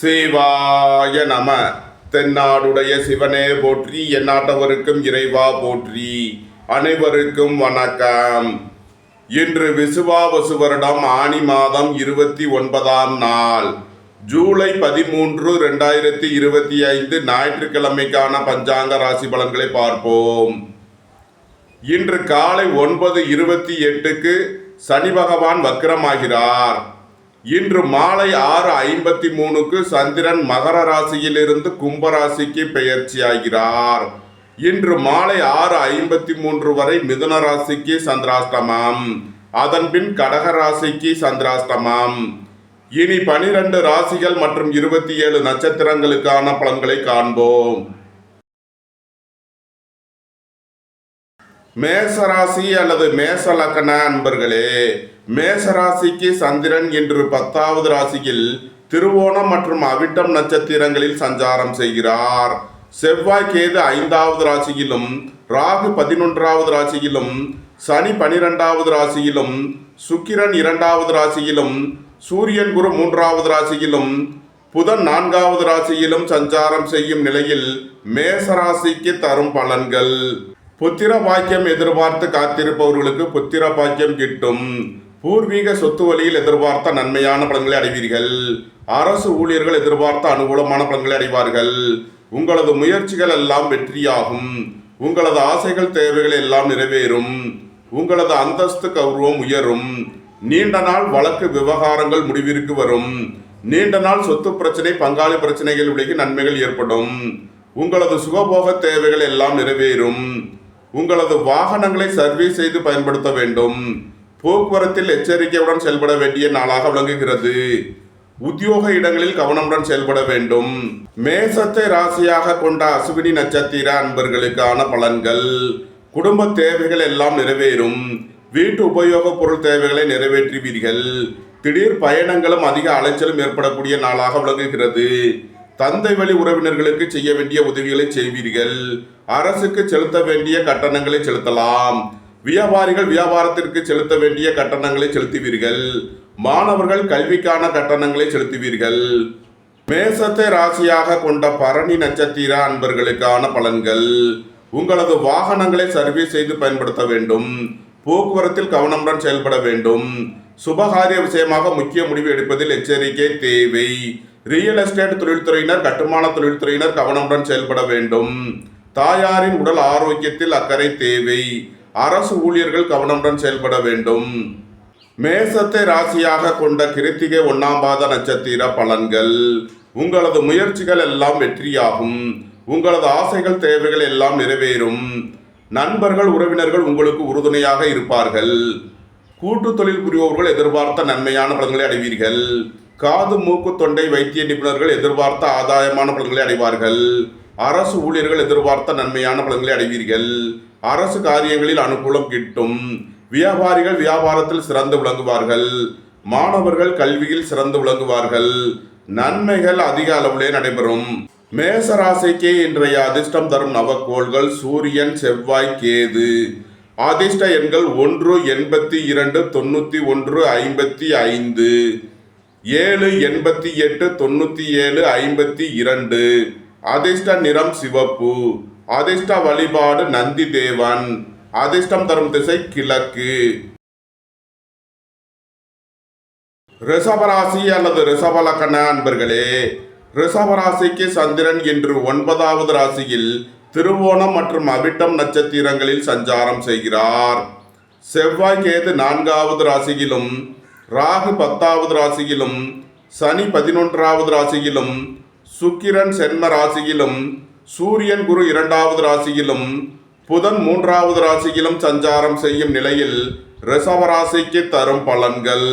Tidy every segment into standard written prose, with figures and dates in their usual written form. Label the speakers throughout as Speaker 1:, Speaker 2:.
Speaker 1: சிவாய நம. தென்னாடுடைய சிவனே போற்றி, எந்நாட்டவருக்கும் இறைவா போற்றி. அனைவருக்கும் வணக்கம். இன்று விசுவாவசு வருடம் ஆனி மாதம் 29ஆம் நாள், ஜூலை 13, 2025 ஞாயிற்றுக்கிழமைக்கான பஞ்சாங்க ராசி பலன்களை பார்ப்போம். இன்று காலை 9:28க்கு சனி பகவான் வக்ரமாகிறார். இன்று மாலை 6:53க்கு சந்திரன் மகர ராசியிலிருந்து கும்பராசிக்கு பெயர்ச்சியாகிறார். இன்று மாலை 6:53 வரை மிதுன ராசிக்கு சந்திராஷ்டமம், அதன்பின் கடக ராசிக்கு சந்திராஷ்டமம். இனி 12 ராசிகள் மற்றும் 27 நட்சத்திரங்களுக்கான பலன்களை காண்போம். மேசராசி அல்லது மேச லக்ன அன்பர்களே, மேசராசிக்கு சந்திரன் இன்று 10வது ராசியில் திருவோணம் மற்றும் அவிட்டம் நட்சத்திரங்களில் சஞ்சாரம் செய்கிறார். செவ்வாய் கேது 5வது ராசியிலும், ராகு 11வது ராசியிலும், சனி 12வது ராசியிலும், சுக்கிரன் 2வது ராசியிலும், சூரியன் குரு 3வது ராசியிலும், புதன் 4வது ராசியிலும் சஞ்சாரம் செய்யும் நிலையில் மேசராசிக்கு தரும் பலன்கள். புத்திர பாக்கியம் எதிர்பார்த்து காத்திருப்பவர்களுக்கு புத்திர பாக்கியம் கிட்டும். பூர்வீக சொத்து வழியில் எதிர்பார்த்த நன்மையான பலன்களை அடைவீர்கள். அரசு ஊழியர்கள் எதிர்பார்த்த அனுகூலமான பலன்களை அடைவார்கள். உங்களது முயற்சிகள் எல்லாம் வெற்றியாகும். உங்களது ஆசைகள் தேவைகள் எல்லாம் நிறைவேறும். உங்களது அந்தஸ்து கௌரவம் உயரும். நீண்ட நாள் வழக்கு விவகாரங்கள் முடிவிற்கு வரும். நீண்ட நாள் சொத்து பிரச்சனை, பங்காளி பிரச்சனைகள் விலகி நன்மைகள் ஏற்படும். உங்களது சுகபோக தேவைகள் எல்லாம் நிறைவேறும். உங்களது வாகனங்களை சர்வீஸ் செய்து பயன்படுத்த வேண்டும். போக்குவரத்தில் எச்சரிக்கையுடன் செயல்பட வேண்டிய நாளாக விளங்குகிறது. உத்தியோக இடங்களில் கவனமுடன் செயல்பட வேண்டும். மேசத்தை ராசியாக கொண்ட அசுவினி நட்சத்திர அன்பர்களுக்கான பலன்கள். குடும்ப தேவைகள் எல்லாம் நிறைவேறும். வீட்டு உபயோக பொருள் தேவைகளை நிறைவேற்றுவீர்கள். திடீர் பயணங்களும் அதிக அலைச்சலும் ஏற்படக்கூடிய நாளாக விளங்குகிறது. தந்தை வழி உறவினர்களுக்கு செய்ய வேண்டிய உதவிகளை செய்வீர்கள். அரசுக்கு செலுத்த வேண்டிய கட்டணங்களை செலுத்தலாம். வியாபாரிகள் வியாபாரத்திற்கு செலுத்த வேண்டிய கட்டணங்களை செலுத்துவீர்கள். மாணவர்கள் கல்விக்கான கட்டணங்களை செலுத்துவீர்கள். மேசத்தை ராசியாக கொண்ட பரணி நட்சத்திர அன்பர்களுக்கான பலன்கள். உங்களது வாகனங்களை சர்வீஸ் செய்து பயன்படுத்த வேண்டும். போக்குவரத்தில் கவனமுடன் செயல்பட வேண்டும். சுபகாரிய விஷயமாக முக்கிய முடிவு எடுப்பதில் எச்சரிக்கை தேவை. ரியல் எஸ்டேட் தொழில்துறையினர், கட்டுமான தொழில்துறையினர் கவனமுடன் செயல்பட வேண்டும். தாயாரின் உடல் ஆரோக்கியத்தில் அக்கறை தேவை. அரசு ஊழியர்கள் கவனமுடன் செயல்பட வேண்டும். மேசத்தை ராசியாக கொண்ட கிருத்திகை 1ஆம் பாத நட்சத்திர பலன்கள். உங்களது முயற்சிகள் எல்லாம் வெற்றியாகும். உங்களது ஆசைகள் தேவைகள் எல்லாம் நிறைவேறும். நண்பர்கள் உறவினர்கள் உங்களுக்கு உறுதுணையாக இருப்பார்கள். கூட்டு தொழில் புரிபவர்கள் எதிர்பார்த்த நன்மையான பலன்களை அடைவீர்கள். காது மூக்கு தொண்டை வைத்திய நிபுணர்கள் எதிர்பார்த்த ஆதாயமான பலன்களை அடைவார்கள். அரசு ஊழியர்கள் எதிர்பார்த்த நன்மையான பலன்களை அடைவீர்கள். அரசு காரியங்களில் அனுகூலம் கிட்டும். வியாபாரிகள் வியாபாரத்தில் சிறந்து விளங்குவார்கள். மாணவர்கள் கல்வியில் சிறந்து விளங்குவார்கள். நன்மைகள் அதிக அளவிலே நடைபெறும். மேசராசிக்கு இன்றைய அதிர்ஷ்டம் தரும் நவக்கோள்கள் சூரியன், செவ்வாய், கேது. அதிர்ஷ்ட எண்கள் 1, 82, 91, 55, 7, 88, 97, 52. அதிர்ஷ்ட நிறம் சிவப்பு. அதிர்ஷ்ட வழிபாடு நந்தி தேவன். அதிர்ஷ்டம் தரும் திசை கிழக்கு. ரிஷபராசி அல்லது ரிஷப லக்ன அன்பர்களே, ரிஷபராசிக்கு சந்திரன் இன்று 9வது ராசியில் திருவோணம் மற்றும் அவிட்டம் நட்சத்திரங்களில் சஞ்சாரம் செய்கிறார். செவ்வாய் கேது 4வது ராசியிலும், ராகு 10வது ராசியிலும், சனி 11வது ராசியிலும், சுக்கிரன் சென்ம ராசியிலும், சூரியன் குரு 2வது ராசியிலும், புதன் 3வது ராசியிலும் சஞ்சாரம் செய்யும் நிலையில் ரிஷபராசிக்கு தரும் பலன்கள்.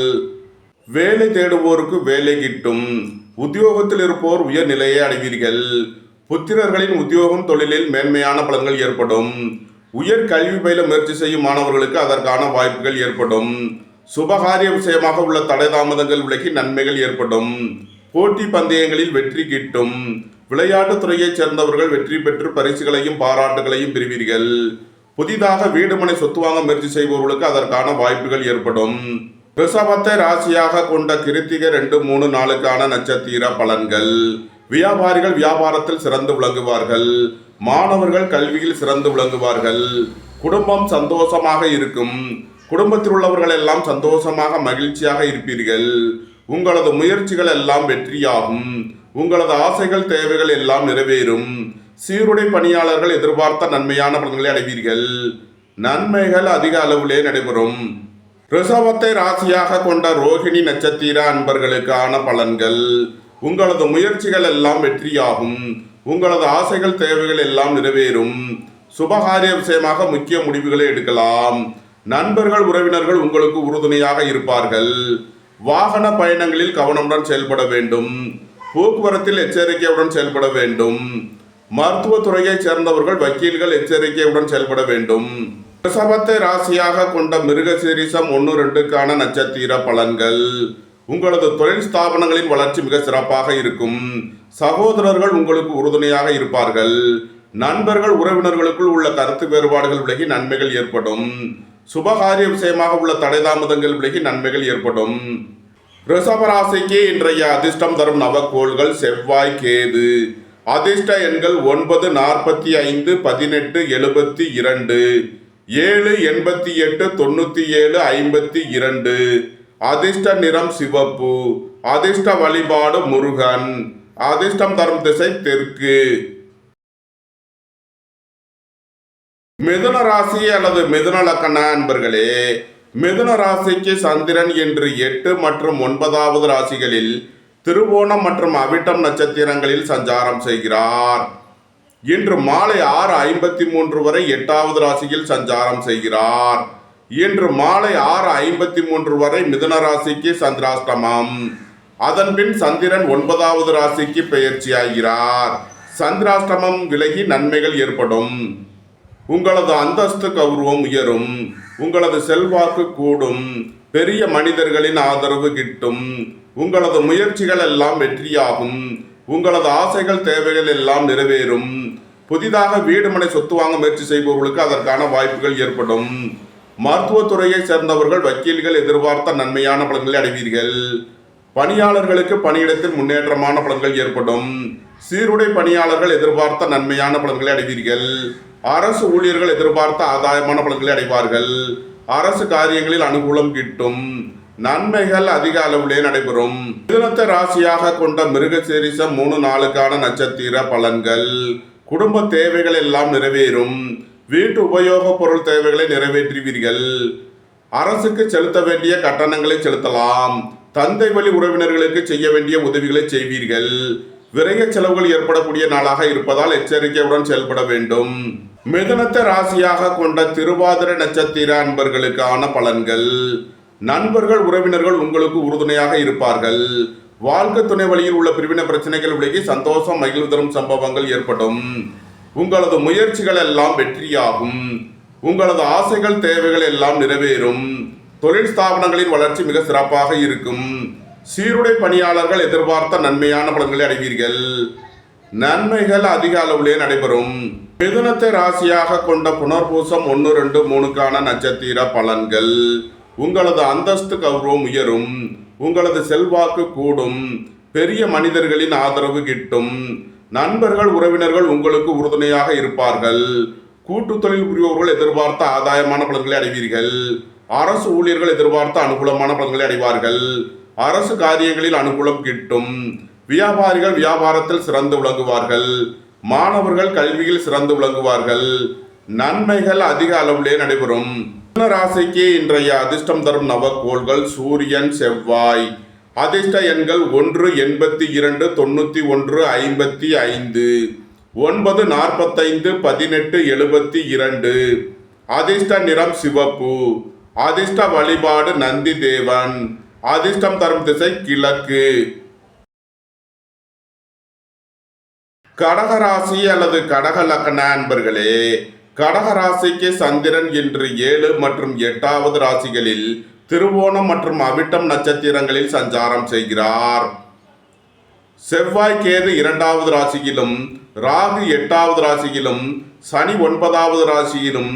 Speaker 1: வேலை தேடுவோருக்கு வேலை கிட்டும். உத்தியோகத்தில் இருப்போர் உயர் நிலையை அடைவீர்கள். புத்திரர்களின் உத்தியோகம் தொழிலில் மேன்மையான பலன்கள் ஏற்படும். உயர் கல்வி பயில முயற்சி செய்யும் மாணவர்களுக்கு அதற்கான வாய்ப்புகள் ஏற்படும். சுபகாரிய விஷயமாக உள்ள தடை தாமதங்கள் விலகி நன்மைகள் ஏற்படும். போட்டி பந்தயங்களில் வெற்றி கிட்டும். விளையாட்டுத் துறையைச் சேர்ந்தவர்கள் வெற்றி பெற்று பரிசுகளையும் பாராட்டுகளையும் பெறுவீர்கள். புதிதாக வீடு மனை சொத்து வாங்க முயற்சி செய்பவர்களுக்கு அதற்கான வாய்ப்புகள் ஏற்படும். ரிஷபத்தை ராசியாக கொண்ட கிருத்திகை 2, 3, 4க்கான நட்சத்திர பலன்கள். வியாபாரிகள் வியாபாரத்தில் சிறந்து விளங்குவார்கள். மாணவர்கள் கல்வியில் சிறந்து விளங்குவார்கள். குடும்பம் சந்தோஷமாக இருக்கும். குடும்பத்தில் உள்ளவர்கள் எல்லாம் சந்தோஷமாக மகிழ்ச்சியாக இருப்பீர்கள். உங்களது முயற்சிகள் எல்லாம் வெற்றியாகும். உங்களது ஆசைகள் தேவைகள் எல்லாம் நிறைவேறும். சீருடை பணியாளர்கள் எதிர்பார்த்த நன்மையான பலன்களை அடைவீர்கள். நன்மைகள் அதிக அளவிலே நடைபெறும். ரிஷபத்தை ராசியாக கொண்ட ரோகிணி நட்சத்திர அன்பர்களுக்கான பலன்கள். உங்களது முயற்சிகள் எல்லாம் வெற்றியாகும். உங்களது ஆசைகள் தேவைகள் எல்லாம் நிறைவேறும். சுபகாரிய விஷயமாக முக்கிய முடிவுகளை எடுக்கலாம். நண்பர்கள் உறவினர்கள் உங்களுக்கு உறுதுணையாக இருப்பார்கள். வாகன பயணங்களில் கவனமுடன் செயல்பட வேண்டும். போக்குவரத்தில் எச்சரிக்கையுடன் செயல்பட வேண்டும். மருத்துவத்துறையைச் சேர்ந்தவர்கள் வக்கீல்கள் எச்சரிக்கையுடன் செயல்பட வேண்டும். ரிஷபத்தை ராசியாக கொண்ட மிருகசீரிஷம் 1, 2க்கான நட்சத்திர பலன்கள். உங்களது தொழில் ஸ்தாபனங்களின் வளர்ச்சி மிக சிறப்பாக இருக்கும். சகோதரர்கள் உங்களுக்கு உறுதுணையாக இருப்பார்கள். நண்பர்கள் உறவினர்களுக்குள் உள்ள கருத்து வேறுபாடுகள் விலகி நன்மைகள் ஏற்படும். சுபகாரிய விஷயமாக உள்ள தடைதாமதங்கள் விலகி நன்மைகள் ஏற்படும். ரிஷபராசிக்கு இன்றைய அதிர்ஷ்டம் தரும் நவக்கோள்கள் செவ்வாய், கேது. அதிர்ஷ்ட எண்கள் 9, 45, 18, 72, 7, 88, 97, 52. அதிர்ஷ்ட நிறம் சிவப்பு. அதிர்ஷ்ட வழிபாடு முருகன். அதிர்ஷ்டம் தரும் திசை தெற்கு. மிதுன ராசி அல்லது மிதுன லக்கண அன்பர்களே, மிதுன ராசிக்கு சந்திரன் என்று 8 மற்றும் 9வது ராசிகளில் திருவோணம் மற்றும் அவிட்டம் நட்சத்திரங்களில் சஞ்சாரம் செய்கிறார். இன்று மாலை 6:53 வரை 8வது ராசியில் சஞ்சாரம் செய்கிறார். இன்று மாலை 6:53 வரை மிதுன ராசிக்கு சந்திராஷ்டமம். அதன் பின் சந்திரன் 9வது ராசிக்கு பெயர்ச்சியாகிறார். சந்திராஷ்டமம் விலகி நன்மைகள் ஏற்படும். உங்களது அந்தஸ்து கௌரவம் உயரும். உங்களது செல்வாக்கு கூடும். பெரிய மனிதர்களின் ஆதரவு கிட்டும். உங்களது முயற்சிகள் எல்லாம் வெற்றியாகும். உங்களது ஆசைகள் தேவைகள் எல்லாம் நிறைவேறும். புதிதாக வீடு மனை சொத்து வாங்க முயற்சி செய்பவர்களுக்கு அதற்கான வாய்ப்புகள் ஏற்படும். மருத்துவத்துறையை சேர்ந்தவர்கள் வக்கீல்கள் எதிர்பார்த்த நன்மையான பலன்களை அடைவீர்கள். பணியாளர்களுக்கு பணியிடத்தில் முன்னேற்றமான பலன்கள் ஏற்படும். சீருடை பணியாளர்கள் எதிர்பார்த்த நன்மையான பலன்களை அடைவீர்கள். அரசு ஊழியர்கள் எதிர்பார்த்த ஆதாயமான பலன்களை அடைவார்கள். அரசு காரியங்களில் அனுகூலம் கிட்டும். நன்மைகள் அதிக அளவிலே நடைபெறும். மிதுனத்தை ராசியாக கொண்ட மிருகசீரிஷம் 3, 4க்கான நட்சத்திர பலன்கள். குடும்ப தேவைகள் எல்லாம் நிறைவேறும். வீட்டு உபயோக பொருள் தேவைகளை நிறைவேற்றுவீர்கள். அரசுக்கு செலுத்த வேண்டிய கட்டணங்களை செலுத்தலாம். தந்தை வழி உறவினர்களுக்கு செய்ய வேண்டிய உதவிகளை செய்வீர்கள். விரைய செலவுகள் ஏற்படக்கூடிய நாளாக இருப்பதால் எச்சரிக்கையுடன் செயல்பட வேண்டும். மிதுனத்தை ராசியாக கொண்ட திருவாதிரை நட்சத்திர அன்பர்களுக்கான பலன்கள். நண்பர்கள் உறவினர்கள் உங்களுக்கு உறுதுணையாக இருப்பார்கள். வாழ்க்கை துணை வழியில் உள்ள பிரிவினை பிரச்சனைகள் விலகி சந்தோஷம் மகிழ்வு தரும் சம்பவங்கள் ஏற்படும். உங்களது முயற்சிகள் எல்லாம் வெற்றியாகும். உங்களது ஆசைகள் தேவைகள் எல்லாம் நிறைவேறும். தொழில் ஸ்தாபனங்களின் வளர்ச்சி மிக சிறப்பாக இருக்கும். சீருடை பணியாளர்கள் எதிர்பார்த்த நன்மையான பலன்களை அடைவீர்கள். நன்மைகள் அதிக அளவிலே நடைபெறும். மிதுனத்தை ராசியாக கொண்ட புனர்பூசம் 1, 2, 3க்கான நட்சத்திர பலன்கள். உங்களது அந்தஸ்து கௌரவம் உயரும். உங்களது செல்வாக்கு கூடும். பெரிய மனிதர்களின் ஆதரவு கிட்டும். நண்பர்கள் உறவினர்கள் உங்களுக்கு உறுதுணையாக இருப்பார்கள். கூட்டு தொழில் புரிபவர்கள் எதிர்பார்த்த ஆதாயமான பலன்களை அடைவீர்கள். அரசு ஊழியர்கள் எதிர்பார்த்த அனுகூலமான பலன்களை அடைவார்கள். அரசு காரியங்களில் அனுகூலம் கிட்டும். வியாபாரிகள் வியாபாரத்தில் சிறந்து விளங்குவார்கள். மாணவர்கள் கல்வியில் சிறந்து விளங்குவார்கள். நன்மைகள் அதிக அளவிலே நடைபெறும். மிதுன ராசிக்கு இன்றைய அதிர்ஷ்டம் தரும் நவக்கோள்கள் சூரியன், செவ்வாய். அதிர்ஷ்ட எண்கள் 1, 82, 91, 55, 9, 45, 18, 72. அதிர்ஷ்ட நிறம் சிவப்பு. அதிர்ஷ்ட வழிபாடு நந்தி தேவன். அதிர்ஷ்டம் தரும் திசை கிழக்கு. கடகராசி அல்லது கடக லக்ன அன்பர்களே, கடகராசிக்கு சந்திரன் இன்று 7 மற்றும் 8வது ராசிகளில் திருவோணம் மற்றும் அவிட்டம் நட்சத்திரங்களில் சஞ்சாரம் செய்கிறார். செவ்வாய் கேது 2வது ராசியிலும், ராகு 8வது ராசியிலும், சனி 9வது ராசியிலும்,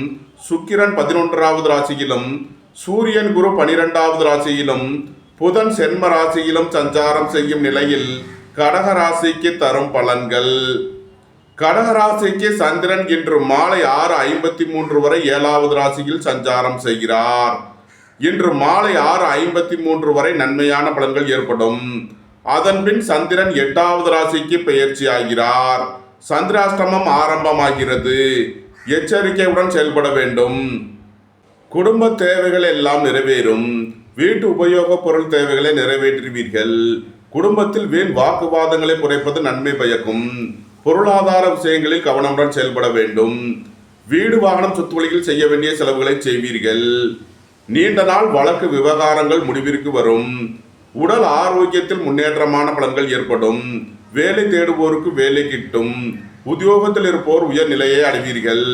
Speaker 1: சுக்கிரன் 11வது ராசியிலும், சூரியன் குரு 12வது ராசியிலும் புதன் சென்ம ராசியிலும் சஞ்சாரம் செய்யும் நிலையில் கடக ராசிக்கு தரும் பலன்கள். கடக ராசிக்கு சந்திரன் இன்று மாலை 6:53 வரை 7வது ராசியில் சஞ்சாரம் செய்கிறார். இன்று மாலை 6:53 வரை நன்மையான பலன்கள் ஏற்படும். அதன்பின் சந்திரன் 8வது ராசிக்கு பெயர்ச்சி ஆகிறார். சந்திராஷ்டமம் ஆரம்பமாகிறது. எச்சரிக்கையுடன் செயல்பட வேண்டும். குடும்ப தேவைகள் எல்லாம் நிறைவேறும். வீட்டு உபயோக பொருள் தேவைகளை நிறைவேற்றுவீர்கள். குடும்பத்தில் வீண் வாக்குவாதங்களை குறைப்பது நன்மை பயக்கும். பொருளாதார விஷயங்களில் கவனமுடன் செயல்பட வேண்டும். வீடு வாகனம் சொத்து வழியில் செய்ய வேண்டிய செலவுகளை செய்வீர்கள். நீண்ட நாள் வழக்கு விவகாரங்கள் முடிவிற்கு வரும். உடல் ஆரோக்கியத்தில் முன்னேற்றமான பலன்கள் ஏற்படும். வேலை தேடுவோருக்கு வேலை கிட்டும். உத்தியோகத்தில் இருப்போர் உயர்நிலையை அடைவீர்கள்.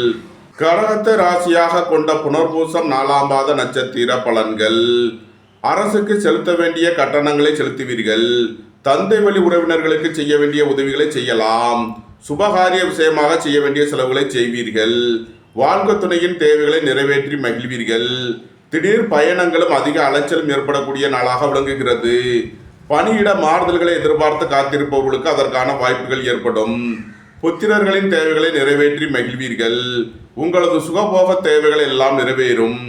Speaker 1: கடகத்தை ராசியாக கொண்ட புனர்பூசம் 4ஆம் பாத நட்சத்திர பலன்கள். அரசுக்கு செலுத்த வேண்டிய கட்டணங்களை செலுத்துவீர்கள். தந்தை வழி உறவினர்களுக்கு செய்ய வேண்டிய உதவிகளை செய்யலாம். சுபகாரிய விஷயமாக செய்ய வேண்டிய செலவுகளை செய்வீர்கள். வாழ்க்கை துணையின் தேவைகளை நிறைவேற்றி மகிழ்வீர்கள். திடீர் பயணங்களும் அதிக அலைச்சலும் ஏற்படக்கூடிய நாளாக விளங்குகிறது. பணியிட மாறுதல்களை எதிர்பார்த்து காத்திருப்பவர்களுக்கு அதற்கான வாய்ப்புகள் ஏற்படும். புத்திரர்களின் தேவைகளை நிறைவேற்றி மகிழ்வீர்கள். உங்களது சுகபோக தேவைகள் எல்லாம் நிறைவேறும்.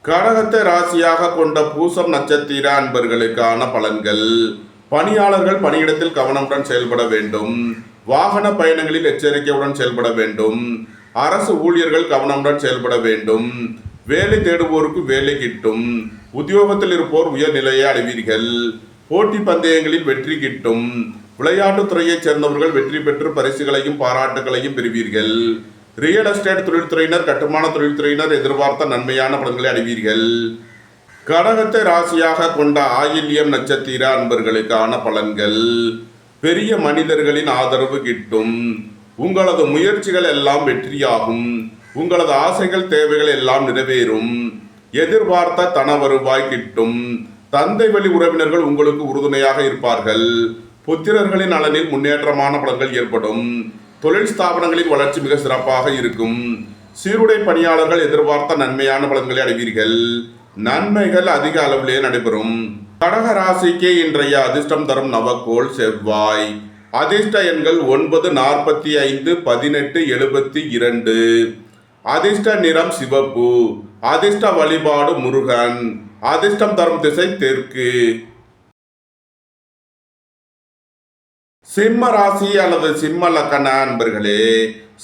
Speaker 1: கடகத்தை ராசியாக கொண்ட பூசம் நட்சத்திர அன்பர்களுக்கான பலன்கள். பணியாளர்கள் பணியிடத்தில் கவனமுடன் செயல்பட வேண்டும். வாகன பயணங்களில் எச்சரிக்கையுடன் செயல்பட வேண்டும். அரசு ஊழியர்கள் கவனமுடன் செயல்பட வேண்டும். வேலை தேடுவோருக்கு வேலை கிட்டும். உத்தியோகத்தில் இருப்போர் உயர்நிலையை அடைவீர்கள். போட்டி பந்தயங்களில் வெற்றி கிட்டும். விளையாட்டுத் துறையைச் சேர்ந்தவர்கள் வெற்றி பெற்று பரிசுகளையும் பாராட்டுகளையும் பெறுவீர்கள். ரியல் எஸ்டேட் தொழில்துறையினர் கட்டுமான தொழில்துறையினர் எதிர்பார்த்த நன்மையான பலன்களை அடைவீர்கள். கடகத்தை ராசியாக கொண்ட ஆயில்யம் நட்சத்திர அன்பர்களுக்கான பலன்கள். பெரிய மனிதர்களின் ஆதரவு கிட்டும். உங்களது முயற்சிகள் எல்லாம் வெற்றியாகும். உங்களது ஆசைகள் தேவைகள் எல்லாம் நிறைவேறும். எதிர்பார்த்த தன வருவாய் கிட்டும். தந்தை வழி உறவினர்கள் உங்களுக்கு உறுதுணையாக இருப்பார்கள். புத்திரர்களின் நலனில் முன்னேற்றமான பலன்கள் ஏற்படும். தொழில் ஸ்தாபனங்களின் வளர்ச்சி மிக சிறப்பாக இருக்கும். சீருடை பணியாளர்கள் எதிர்பார்த்த நன்மையான பலன்களை அடைவீர்கள். நன்மைகள் அதிக அளவிலே நடைபெறும். கடக ராசிக்கு இன்றைய அதிர்ஷ்டம் தரும் நவக்கோள் செவ்வாய். அதிர்ஷ்ட எண்கள் 9, 45, 18, 72. அதிர்ஷ்ட நிறம் சிவப்பு. அதிர்ஷ்ட வழிபாடு முருகன். அதிர்ஷ்டம் தரும் திசை தெற்கு. சிம்ம ராசி அல்லது சிம்ம லக்கண அன்பர்களே,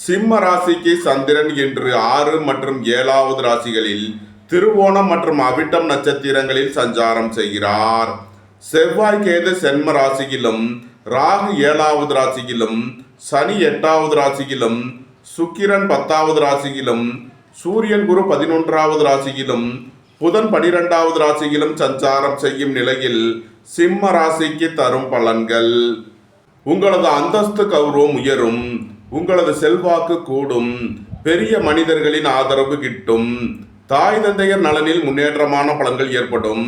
Speaker 1: சிம்ம ராசிக்கு சந்திரன் இன்று 6 மற்றும் 7வது ராசிகளில் திருவோணம் மற்றும் அவிட்டம் நட்சத்திரங்களில் சஞ்சாரம் செய்கிறார். செவ்வாய் கேது சென்ம ராசியிலும், ராகு 7வது ராசியிலும், சனி 8வது ராசியிலும், சுக்கிரன் 10வது ராசியிலும், சூரியன் குரு 11வது ராசியிலும், புதன் 12வது ராசியிலும் சஞ்சாரம் செய்யும் நிலையில் சிம்ம ராசிக்கு தரும் பலன்கள். உங்களது அந்தஸ்து கௌரவம் உயரும். உங்களது செல்வாக்கு கூடும். பெரிய மனிதர்களின் ஆதரவு கிட்டும். தாய் தந்தையர் நலனில் முன்னேற்றமான பலன்கள் ஏற்படும்.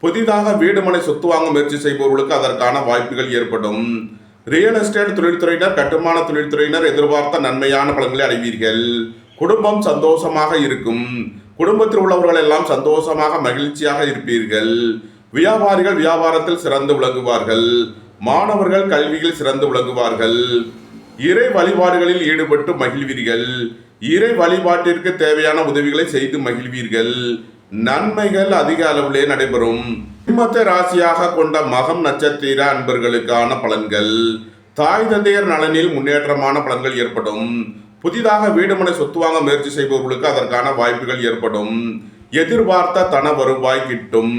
Speaker 1: புதிதாக வீடு மனை சொத்து வாங்க முயற்சி செய்பவர்களுக்கு அதற்கான வாய்ப்புகள் ஏற்படும். ரியல் எஸ்டேட் தொழில்துறையினர் கட்டுமான தொழில்துறையினர் எதிர்பார்த்த நன்மையான பலன்களை அடைவீர்கள். குடும்பம் சந்தோஷமாக இருக்கும். குடும்பத்தில் உள்ளவர்கள் எல்லாம் சந்தோஷமாக மகிழ்ச்சியாக இருப்பீர்கள். வியாபாரிகள் வியாபாரத்தில் சிறந்து விளங்குவார்கள். மாணவர்கள் கல்வியில் சிறந்து விளங்குவார்கள். இறை வழிபாடுகளில் ஈடுபட்டு மகிழ்வீர்கள். இறை வழிபாட்டிற்கு தேவையான உதவிகளை செய்து மகிழ்வீர்கள். நன்மைகள் அதிக அளவிலே நடைபெறும். சிம்மத்தை ராசியாக கொண்ட மகம் நட்சத்திர அன்பர்களுக்கான பலன்கள். தாய் தந்தையர் நலனில் முன்னேற்றமான பலன்கள் ஏற்படும். புதிதாக வீடுமனை சொத்து வாங்க முயற்சி செய்பவர்களுக்கு அதற்கான வாய்ப்புகள் ஏற்படும். எதிர்பார்த்த தன வருவாய் கிட்டும்.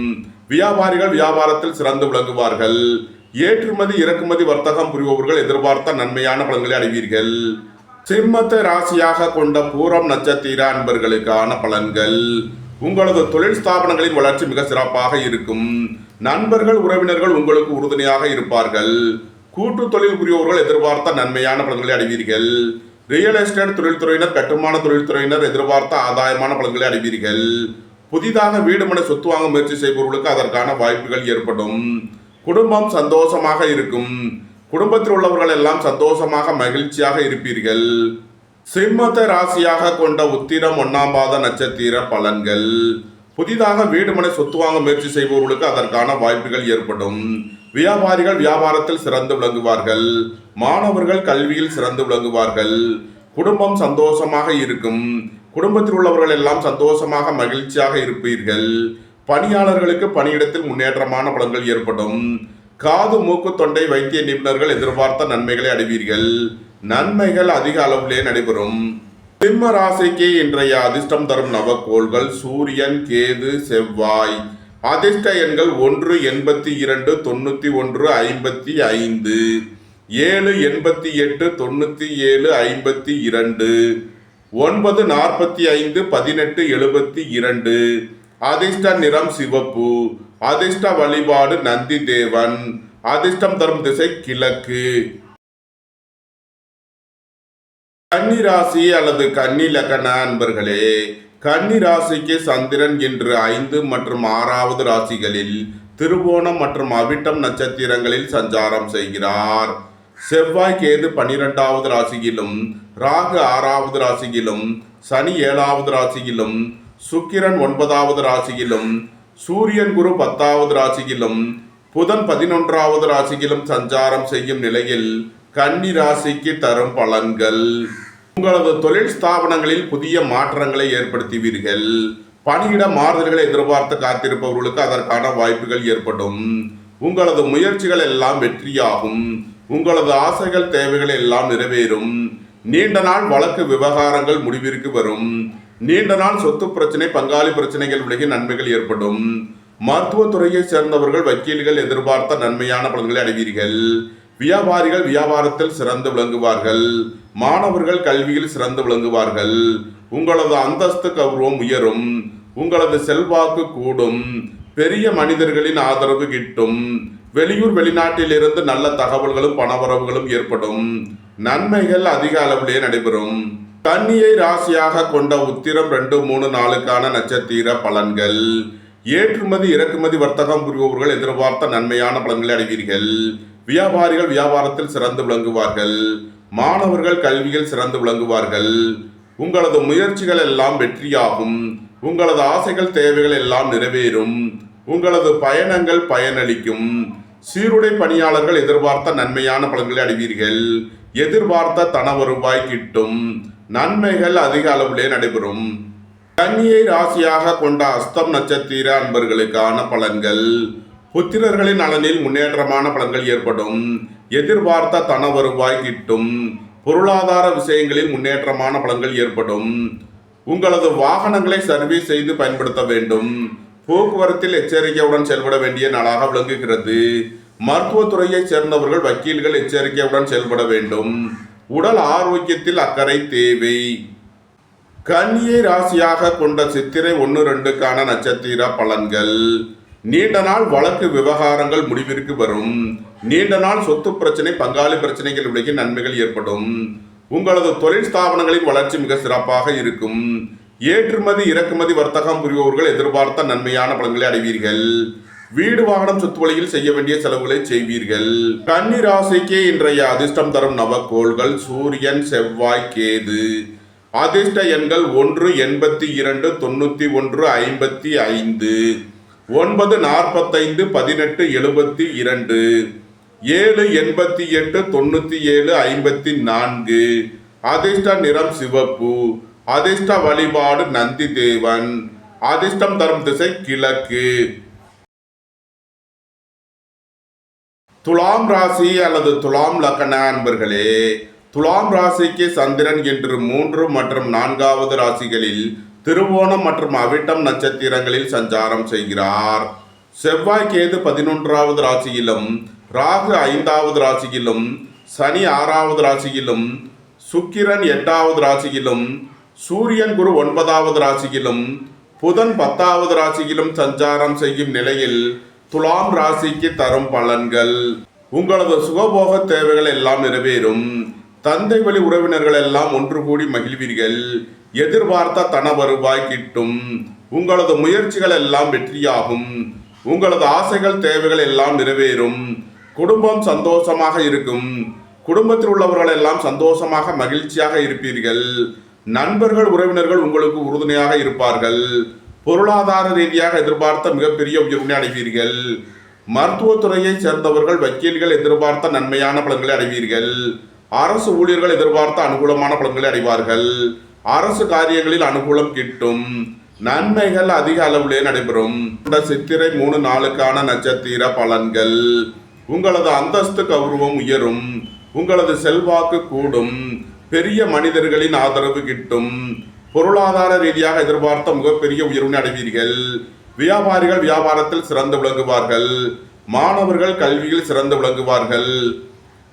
Speaker 1: வியாபாரிகள் வியாபாரத்தில் சிறந்து விளங்குவார்கள். ஏற்றுமதி இறக்குமதி வர்த்தகம் புரிபவர்கள் எதிர்பார்த்த நன்மையான பலன்களை அடைவீர்கள். சிம்மத்தை ராசியாக கொண்ட பூரம் நட்சத்திர அன்பர்களுக்கான பலன்கள். உங்களது தொழில் ஸ்தாபனங்களின் வளர்ச்சி மிக சிறப்பாக இருக்கும். நண்பர்கள் உறவினர்கள் உங்களுக்கு உறுதுணையாக இருப்பார்கள். கூட்டு தொழில் புரிபவர்கள் எதிர்பார்த்த நன்மையான பலன்களை அடைவீர்கள். ரியல் எஸ்டேட் தொழில்துறையினர் கட்டுமான தொழில்துறையினர் எதிர்பார்த்த ஆதாயமான பலன்களை அடைவீர்கள். புதிதாக வீடு மனை சொத்து வாங்க முயற்சி செய்பவர்களுக்கு அதற்கான வாய்ப்புகள் ஏற்படும். குடும்பம் சந்தோஷமாக இருக்கும். குடும்பத்தில் உள்ளவர்கள் எல்லாம் சந்தோஷமாக மகிழ்ச்சியாக இருப்பீர்கள். சிம்மத்தை ராசியாக கொண்ட உத்திரம் 1ஆம் பாத நட்சத்திர பலன்கள். புதிதாக வீடு மனை சொத்து வாங்க முயற்சி செய்பவர்களுக்கு அதற்கான வாய்ப்புகள் ஏற்படும். வியாபாரிகள் வியாபாரத்தில் சிறந்து விளங்குவார்கள். மாணவர்கள் கல்வியில் சிறந்து விளங்குவார்கள். குடும்பம் சந்தோஷமாக இருக்கும். குடும்பத்தில் உள்ளவர்கள் எல்லாம் சந்தோஷமாக மகிழ்ச்சியாக இருப்பீர்கள். பணியாளர்களுக்கு பணியிடத்தில் முன்னேற்றமான பலன்கள் ஏற்படும். காது மூக்கு தொண்டை வைத்திய நிபுணர்கள் எதிர்பார்த்த நன்மைகளை அடைவீர்கள். நன்மைகள் அதிக அளவிலே நடைபெறும். சிம்ம ராசிக்கு இன்றைய அதிர்ஷ்டம் தரும் நவக்கோள்கள் சூரியன், கேது, செவ்வாய். அதிர்ஷ்ட எண்கள் 1, 82, 91, 55, 7, 88, 97, 52, 9, 45, 18, 72. அதிர்ஷ்ட நிறம் சிவப்பு. அதிர்ஷ்ட வழிபாடு நந்தி தேவன். அதிர்ஷ்டம் தரும் திசை கிழக்கு. கன்னி ராசி அல்லது கன்னி லக்ன அன்பர்களே, கன்னி ராசிக்கு சந்திரன் இன்று 5 மற்றும் 6வது ராசிகளில் திருவோணம் மற்றும் அவிட்டம் நட்சத்திரங்களில் சஞ்சாரம் செய்கிறார். செவ்வாய் கேது 12வது ராசியிலும், ராகு 6வது ராசியிலும், சனி 7வது ராசியிலும், சுக்கிரன் 9வது ராசியிலும், சூரியன் குரு 10வது ராசியிலும், புதன் 11வது ராசியிலும் சஞ்சாரம் செய்யும் நிலையில் கன்னி ராசிக்கு தரும் பலன்கள். உங்களது தொழில் ஸ்தாபனங்களில் புதிய மாற்றங்களை ஏற்படுத்துவீர்கள். பணியிட மாறுதல்களை எதிர்பார்த்து காத்திருப்பவர்களுக்கு அதற்கான வாய்ப்புகள் ஏற்படும். உங்களது முயற்சிகள் எல்லாம் வெற்றியாகும். உங்களது ஆசைகள் தேவைகள் எல்லாம் நிறைவேறும். நீண்ட நாள் வழக்கு விவகாரங்கள் முடிவிற்கு வரும். நீண்ட நாள் சொத்து பிரச்சனை, பங்காளி பிரச்சனைகள் விலகி நன்மைகள் ஏற்படும். மருத்துவத்துறையை சேர்ந்தவர்கள் வக்கீல்கள் எதிர்பார்த்த நன்மையான பலன்களை அடைவீர்கள். வியாபாரிகள் வியாபாரத்தில் சிறந்து விளங்குவார்கள். மாணவர்கள் கல்வியில் சிறந்து விளங்குவார்கள். உங்களது அந்தஸ்து கௌரவம் உயரும். உங்களது செல்வாக்கு கூடும். பெரிய மனிதர்களின் ஆதரவு கிட்டும். வெளியூர் வெளிநாட்டிலிருந்து நல்ல தகவல்களும் பணவரவுகளும் ஏற்படும். நன்மைகள் அதிக அளவிலே நடைபெறும். கன்னியை ராசியாக கொண்ட உத்திரம் 2, 3, 4க்கான நட்சத்திர பலன்கள். ஏற்றுமதி இறக்குமதி வர்த்தகம் புரிபவர்கள் எதிர்பார்த்த நன்மையான பலன்களை அடைவீர்கள். வியாபாரிகள் வியாபாரத்தில் சிறந்து விளங்குவார்கள். மாணவர்கள் கல்வியில் சிறந்து விளங்குவார்கள். உங்களது முயற்சிகள் எல்லாம் வெற்றியாகும். உங்களது ஆசைகள் தேவைகள் எல்லாம் நிறைவேறும். உங்களது பயணங்கள் பயனளிக்கும். சீருடை பணியாளர்கள் எதிர்பார்த்த நன்மையான பலன்களை அடைவீர்கள். எதிர்பார்த்த தன வருவாய் கிட்டும். நன்மைகள் அதிக அளவிலே நடைபெறும். கன்னியை ராசியாக கொண்ட அஸ்தம் நட்சத்திர அன்பர்களுக்கான பலன்கள். புத்திரர்களின் நலனில் முன்னேற்றமான பலன்கள் ஏற்படும். எதிர்பார்த்த தன வருவாய் கிட்டும். பொருளாதார விஷயங்களில் முன்னேற்றமான பலன்கள் ஏற்படும். உங்களது வாகனங்களை சர்வீஸ் செய்து பயன்படுத்த வேண்டும். போக்குவரத்தில் எச்சரிக்கையுடன் செயல்பட வேண்டிய நாளாக விளங்குகிறது. மருத்துவத்துறையை சேர்ந்தவர்கள் வக்கீல்கள் எச்சரிக்கையுடன் செயல்பட வேண்டும். உடல் ஆரோக்கியத்தில் அக்கறை தேவை. கன்னியை ராசியாக கொண்ட சித்திரை 1, 2க்கான நட்சத்திர பலன்கள். நீண்ட நாள் வழக்கு விவகாரங்கள் முடிவிற்கு வரும். நீண்ட நாள் சொத்து பிரச்சனை, பங்காளி பிரச்சனைகள் விலகி நன்மைகள் ஏற்படும். உங்களது தொழில் ஸ்தாபனங்களின் வளர்ச்சி மிக சிறப்பாக இருக்கும். ஏற்றுமதி இறக்குமதி வர்த்தகம் புரிபவர்கள் எதிர்பார்த்த நன்மையான பலன்களை அடைவீர்கள். வீடு வாகனம் சொத்து வழியில் செய்ய வேண்டிய செலவுகளை செய்வீர்கள். கன்னி ராசிக்கு இன்றைய அதிர்ஷ்டம் தரும் நவக்கோள்கள் சூரியன், செவ்வாய், கேது. அதிர்ஷ்ட எண்கள் 1, 82, 91, 55, 9, 45, 18, 72, 7, 88, 97, 54. அதிர்ஷ்ட நிறம் சிவப்பு. அதிர்ஷ்ட வழிபாடு நந்தி தேவன். அதிர்ஷ்டம் தரும் திசை கிழக்கு. துலாம் ராசி அல்லது துலாம் லக்ன அன்பர்களே, துலாம் ராசிக்கு சந்திரன் இன்று 3 மற்றும் 4வது ராசிகளில் திருவோணம் மற்றும் அவிட்டம் நட்சத்திரங்களில் சஞ்சாரம் செய்கிறார். செவ்வாய் கேது 11வது ராசியிலும், ராகு 5வது ராசியிலும், சனி 6வது ராசியிலும், சுக்கிரன் 8வது ராசியிலும், சூரியன் குரு 9வது ராசியிலும், புதன் 10வது ராசியிலும் சஞ்சாரம் செய்யும் நிலையில் துலாம் ராசிக்கு தரும் பலன்கள். உங்களது சுகபோக தேவைகள் எல்லாம் நிறைவேறும். தந்தை வழி உறவினர்கள் எல்லாம் ஒன்று கூடி மகிழ்வீர்கள். எதிர்பார்த்த தன வருவாய் கிட்டும். உங்களது முயற்சிகள் எல்லாம் வெற்றியாகும். உங்களது ஆசைகள் தேவைகள் எல்லாம் நிறைவேறும். குடும்பம் சந்தோஷமாக இருக்கும். குடும்பத்தில் உள்ளவர்கள் எல்லாம் சந்தோஷமாக மகிழ்ச்சியாக இருப்பீர்கள். நண்பர்கள் உறவினர்கள் உங்களுக்கு உறுதுணையாக இருப்பார்கள். பொருளாதார ரீதியாக எதிர்பார்த்த மிகப்பெரிய உயர்வினை அடைவீர்கள். மருத்துவத்துறையை சேர்ந்தவர்கள் வக்கீல்கள் எதிர்பார்த்த நன்மையான பலன்களை அடைவீர்கள். அரசு ஊழியர்கள் எதிர்பார்த்த அனுகூலமான பலன்களை அடைவார்கள். அரசு காரியங்களில் அனுகூலம் கிட்டும். நன்மைகள் அதிக அளவிலே நடைபெறும். சித்திரை 3 நாளுக்கான நட்சத்திர பலன்கள். உங்களது அந்தஸ்து கௌரவம் உயரும். உங்களது செல்வாக்கு கூடும். பெரிய மனிதர்களின் ஆதரவு கிட்டும். பொருளாதார ரீதியாக எதிர்பார்த்த மிகப்பெரிய உயர்வினை அடைவீர்கள். வியாபாரிகள் வியாபாரத்தில் சிறந்து விளங்குவார்கள். மாணவர்கள் கல்வியில் சிறந்து விளங்குவார்கள்.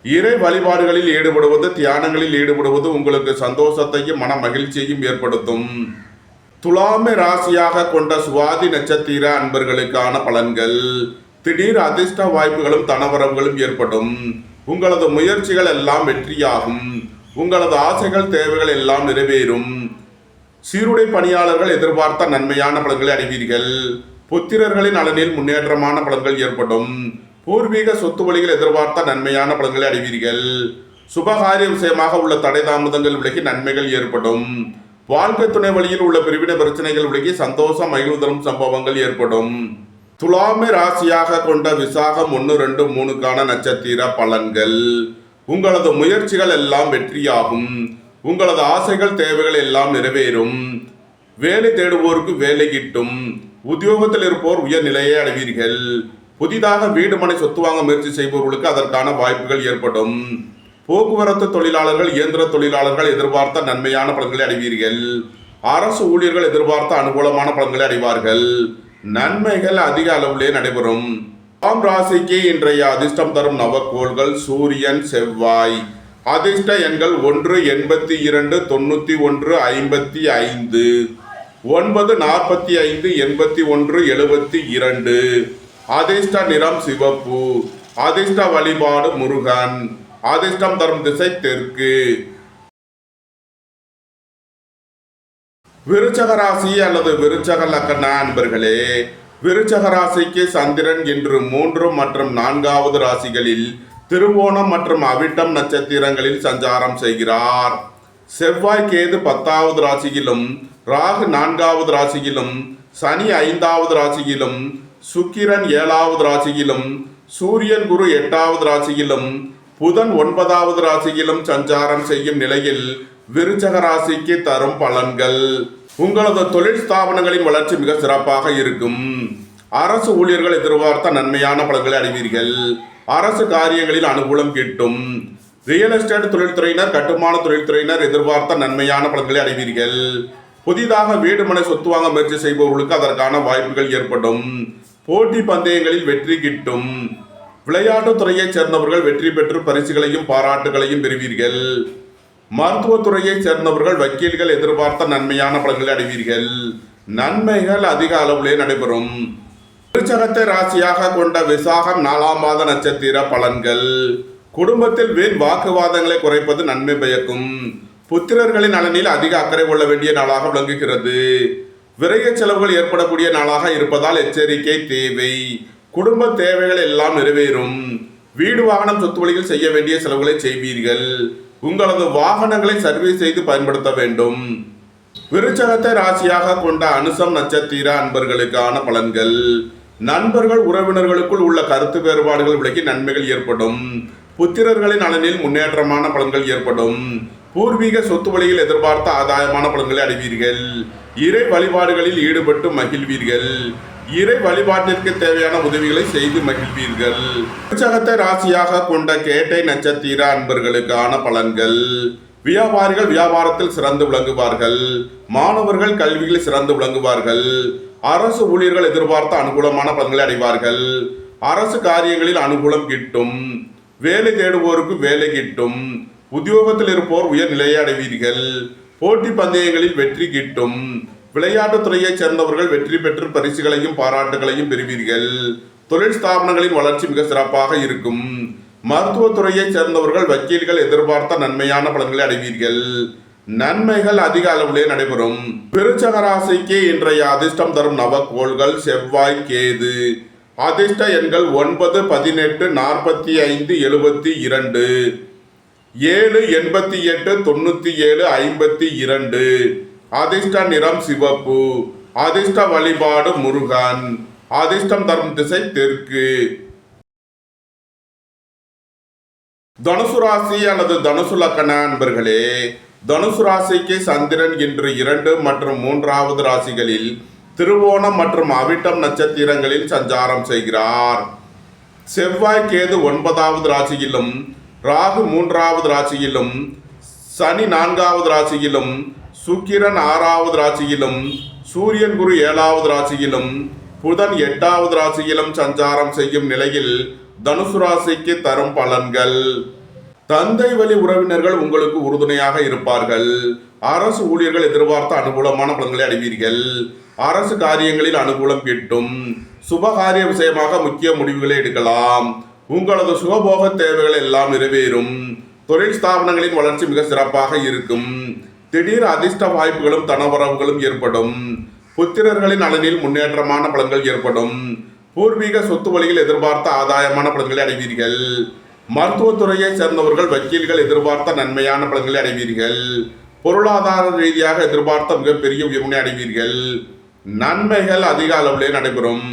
Speaker 1: இறை வழிபாடுகளில் ஈடுபடுவது, தியானங்களில் ஈடுபடுவது உங்களுக்கு சந்தோஷத்தையும் மன மகிழ்ச்சியையும் ஏற்படுத்தும். துலாமை ராசியாக கொண்ட சுவாதி நட்சத்திர அன்பர்களுக்கான பலன்கள். திடீர் அதிர்ஷ்ட வாய்ப்புகளும் தனவரவுகளும் ஏற்படும். உங்களது முயற்சிகள் எல்லாம் வெற்றியாகும். உங்களது ஆசைகள் தேவைகள் எல்லாம் நிறைவேறும். சீருடை பணியாளர்கள் எதிர்பார்த்த நன்மையான பலன்களை அடைவீர்கள். புத்திரர்களின் நலனில் முன்னேற்றமான பலன்கள் ஏற்படும். பூர்வீக சொத்து வழிகள் எதிர்பார்த்த நன்மையான பலன்களை அடைவீர்கள். சுபகாரிய விஷயமாக உள்ள தடை தாமதங்கள் விலகி நன்மைகள் ஏற்படும். வாழ்க்கை துணை வழியில் உள்ள பிரிவினை பிரச்சனைகள் விலகி சந்தோஷம் மகிழ்வு தரும் சம்பவங்கள் ஏற்படும். துலாமை ராசியாக கொண்ட விசாகம் 1, 2, 3க்கான நட்சத்திர பலன்கள். உங்களது முயற்சிகள் எல்லாம் வெற்றியாகும். உங்களது ஆசைகள் தேவைகள் எல்லாம் நிறைவேறும். வேலை தேடுவோருக்கு வேலை கிட்டும். உத்தியோகத்தில் இருப்போர் உயர் நிலையை அடைவீர்கள். புதிதாக வீடு மனை சொத்து வாங்க முயற்சி செய்பவர்களுக்கு அதற்கான வாய்ப்புகள் ஏற்படும். போக்குவரத்து தொழிலாளர்கள் இயந்திர தொழிலாளர்கள் எதிர்பார்த்த நன்மையான பலன்களை அடைவீர்கள். அரசு ஊழியர்கள் எதிர்பார்த்த அனுகூலமான பலன்களை அடைவார்கள். நன்மைகள் அதிக அளவிலே நடைபெறும். ஆம் ராசிக்கு இன்றைய அதிர்ஷ்டம் தரும் நவக்கோள்கள் சூரியன், செவ்வாய். அதிர்ஷ்ட எண்கள் 1, 82, 91, 55, 9, 45, 81, 72. அதிர்ஷ்ட நிறம் சிவப்பு. அதிர்ஷ்ட வழிபாடு முருகன். அதிர்ஷ்டம் தரும் திசை தெற்கு. விருச்சக ராசி அல்லது விருச்சக லக்ன அன்பர்களே, விருச்சக ராசிக்கு சந்திரன் இன்று 3 மற்றும் 4வது ராசிகளில் திருவோணம் மற்றும் அவிட்டம் நட்சத்திரங்களில் சஞ்சாரம் செய்கிறார். செவ்வாய் கேது 10வது ராசியிலும், ராகு 4வது ராசியிலும், சனி 5வது ராசியிலும், சுக்கிரன் 7வது ராசியிலும், சூரியன் குரு 8வது ராசியிலும், புதன் 9வது ராசியிலும் சஞ்சாரம் செய்யும் நிலையில் விருச்சக ராசிக்கு தரும் பலன்கள். உங்களது தொழில் ஸ்தாபனங்களின் வளர்ச்சி மிக சிறப்பாக இருக்கும். அரசு ஊழியர்கள் எதிர்பார்த்த நன்மையான பலன்களை அடைவீர்கள். அரசு காரியங்களில் அனுகூலம் கிட்டும். ரியல் எஸ்டேட் தொழில்துறையினர், கட்டுமான தொழில்துறையினர் எதிர்பார்த்த நன்மையான பலன்களை அடைவீர்கள். புதிதாக வீடு மனை சொத்து வாங்க முயற்சி செய்பவர்களுக்கு அதற்கான வாய்ப்புகள் ஏற்படும். போட்டி பந்தயங்களில் வெற்றி கிட்டும். விளையாட்டுத் துறையைச் சேர்ந்தவர்கள் வெற்றி பெற்று பரிசுகளையும் பாராட்டுகளையும் பெறுவீர்கள். மருத்துவத்துறையைச் சேர்ந்தவர்கள் வக்கீல்கள் எதிர்பார்த்த நன்மையான பலன்களை அடைவீர்கள். நன்மைகள் அதிக அளவிலே நடைபெறும். விருச்சகத்தை ராசியாக கொண்ட விசாகம் 4ஆம் மாத நட்சத்திர பலன்கள். குடும்பத்தில் வீண் வாக்குவாதங்களை குறைப்பது நன்மை பயக்கும். புத்திரர்களின் நலனில் அதிக அக்கறை கொள்ள வேண்டிய நாளாக விளங்குகிறது. விரைய செலவுகள் ஏற்படக்கூடிய நாளாக இருப்பதால் எச்சரிக்கை தேவை. குடும்ப தேவைகள் எல்லாம் நிறைவேறும். வீடு வாகனம் சொத்து வழியில் செய்ய வேண்டிய செலவுகளை செய்வீர்கள். உங்களது வாகனங்களை சர்வீஸ் செய்து பயன்படுத்த வேண்டும். விருச்சகத்தை ராசியாக கொண்ட அனுசம் நட்சத்திர அன்பர்களுக்கான பலன்கள். நண்பர்கள் உறவினர்களுக்குள் உள்ள கருத்து வேறுபாடுகள் விலகி நன்மைகள் ஏற்படும். புத்திரர்களின் நலனில் முன்னேற்றமான பலன்கள் ஏற்படும். பூர்வீக சொத்து வழியில் எதிர்பார்த்த ஆதாயமான பலன்களை அடைவீர்கள். இறை வழிபாடுகளில் ஈடுபட்டு மகிழ்வீர்கள். இறை வழிபாட்டிற்கு தேவையான உதவிகளை செய்து மகிழ்வீர்கள். விருச்சகத்தை ராசியாக கொண்ட கேட்டை நட்சத்திர அன்பர்களுக்கான பலன்கள். வியாபாரிகள் வியாபாரத்தில் சிறந்து விளங்குவார்கள். மாணவர்கள் கல்வியில் சிறந்து விளங்குவார்கள். அரசு ஊழியர்கள் எதிர்பார்த்த அனுகூலமான பலன்களை அடைவார்கள். அரசு காரியங்களில் அனுகூலம் கிட்டும். வேலை தேடுவோருக்கு வேலை கிட்டும். உத்தியோகத்தில் இருப்போர் உயர் நிலையை அடைவீர்கள். போட்டி பந்தயங்களில் வெற்றி கிட்டும். விளையாட்டுத் துறையைச் சேர்ந்தவர்கள் வெற்றி பெற்று பரிசுகளையும் பாராட்டுகளையும் பெறுவீர்கள். தொழில் ஸ்தாபனங்களின் வளர்ச்சி மிக சிறப்பாக இருக்கும். மருத்துவத்துறையைச் சேர்ந்தவர்கள் வக்கீல்கள் எதிர்பார்த்த நன்மையான பலன்களை அடைவீர்கள். நன்மைகள் அதிக அளவிலே நடைபெறும். விருச்சக ராசிக்கு இன்றைய அதிர்ஷ்டம் தரும் நவக்கோள்கள் செவ்வாய், கேது. அதிர்ஷ்ட எண்கள் 9, 18, 45, 72, 7, 88, 97, 52. அதிர்ஷ்ட நிறம் சிவப்பு. அதிர்ஷ்ட வழிபாடு முருகன். அதிர்ஷ்டம் தரும் திசை தெற்கு. தனுசு ராசி அல்லது தனுசு லக்கண அன்பர்களே, தனுசு ராசிக்கு சந்திரன் இன்று 2 மற்றும் 3வது ராசிகளில் திருவோணம் மற்றும் அவிட்டம் நட்சத்திரங்களில் சஞ்சாரம் செய்கிறார். செவ்வாய் கேது 9வது ராசியிலும், ராகு 3வது ராசியிலும், சனி 4வது ராசியிலும், சுக்கிரன் 6வது ராசியிலும், சூரியன் குரு 7வது ராசியிலும், புதன் 8வது ராசியிலும் சஞ்சாரம் செய்யும் நிலையில் தனுசு ராசிக்கு தரும் பலன்கள். தந்தை வழி உறவினர்கள் உங்களுக்கு உறுதுணையாக இருப்பார்கள். அரசு ஊழியர்கள் எதிர்பார்த்த அனுகூலமான பலன்களை அடைவீர்கள். அரசு காரியங்களில் அனுகூலம் கிட்டும். சுபகாரிய விஷயமாக முக்கிய முடிவுகளை எடுக்கலாம். உங்களது சுகபோக தேவைகள் எல்லாம் நிறைவேறும். தொழில் ஸ்தாபனங்களின் வளர்ச்சி மிக சிறப்பாக இருக்கும். திடீர் அதிர்ஷ்ட வாய்ப்புகளும் தனவரவுகளும் ஏற்படும். புத்திரர்களின் நலனில் முன்னேற்றமான பலன்கள் ஏற்படும். பூர்வீக சொத்து வழியில் எதிர்பார்த்த ஆதாயமான பலன்களை அடைவீர்கள். மருத்துவத்துறையை சேர்ந்தவர்கள் வக்கீல்கள் எதிர்பார்த்த நன்மையான பலன்களை அடைவீர்கள். பொருளாதார ரீதியாக எதிர்பார்த்த மிகப்பெரிய உயர்வினை அடைவீர்கள். நன்மைகள் அதிக அளவிலே நடைபெறும்.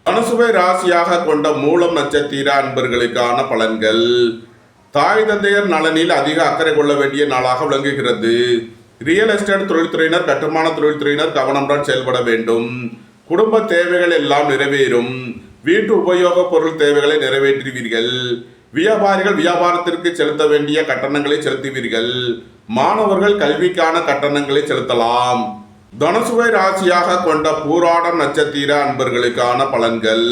Speaker 1: தனுசுவை ராசியாக கொண்ட மூலம் நட்சத்திர அன்பர்களுக்கான பலன்கள். தாய் தந்தையர் நலனில் அதிக அக்கறை கொள்ள வேண்டிய நாளாக விளங்குகிறது. ரியல் எஸ்டேட் தொழில்துறையினர், கட்டுமான தொழில்துறையினர் கவனமுடன் செயல்பட வேண்டும். குடும்ப தேவைகள் எல்லாம் நிறைவேறும். வீட்டு உபயோக பொருள் தேவைகளை நிறைவேற்றுவீர்கள். வியாபாரிகள் வியாபாரத்திற்கு செலுத்த வேண்டிய கட்டணங்களை செலுத்துவீர்கள். மாணவர்கள் கல்விக்கான கட்டணங்களை செலுத்தலாம். தனுசுவை ராசியாக கொண்ட பூராடம் நட்சத்திர அன்பர்களுக்கான பலன்கள்.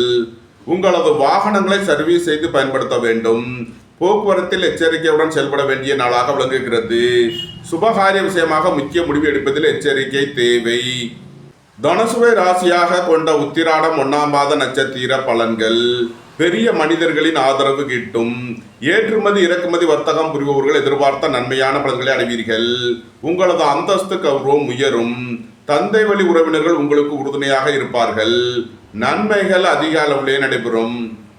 Speaker 1: உங்களது வாகனங்களை சர்வீஸ் செய்து பயன்படுத்த வேண்டும். போக்குவரத்தில் எச்சரிக்கையுடன் செயல்பட வேண்டிய நாளாக விளங்குகிறது. சுபகாரிய விஷயமாக முக்கிய முடிவு எடுப்பதில் எச்சரிக்கை தேவை. தனுசுவை ராசியாக கொண்ட உத்திராடம் 1ஆம் பாத நட்சத்திர பலன்கள். பெரிய மனிதர்களின் ஆதரவு கிட்டும். ஏற்றுமதி இறக்குமதி வர்த்தகம் புரிபவர்கள் எதிர்பார்த்த நன்மையான பலன்களை அடைவீர்கள். உங்களது அந்தஸ்து கௌரவம் உயரும். தந்தை வழி உறவினர்கள் உங்களுக்கு உறுதுணையாக இருப்பார்கள். நன்மைகள் அதிக அளவிலே நடைபெறும்.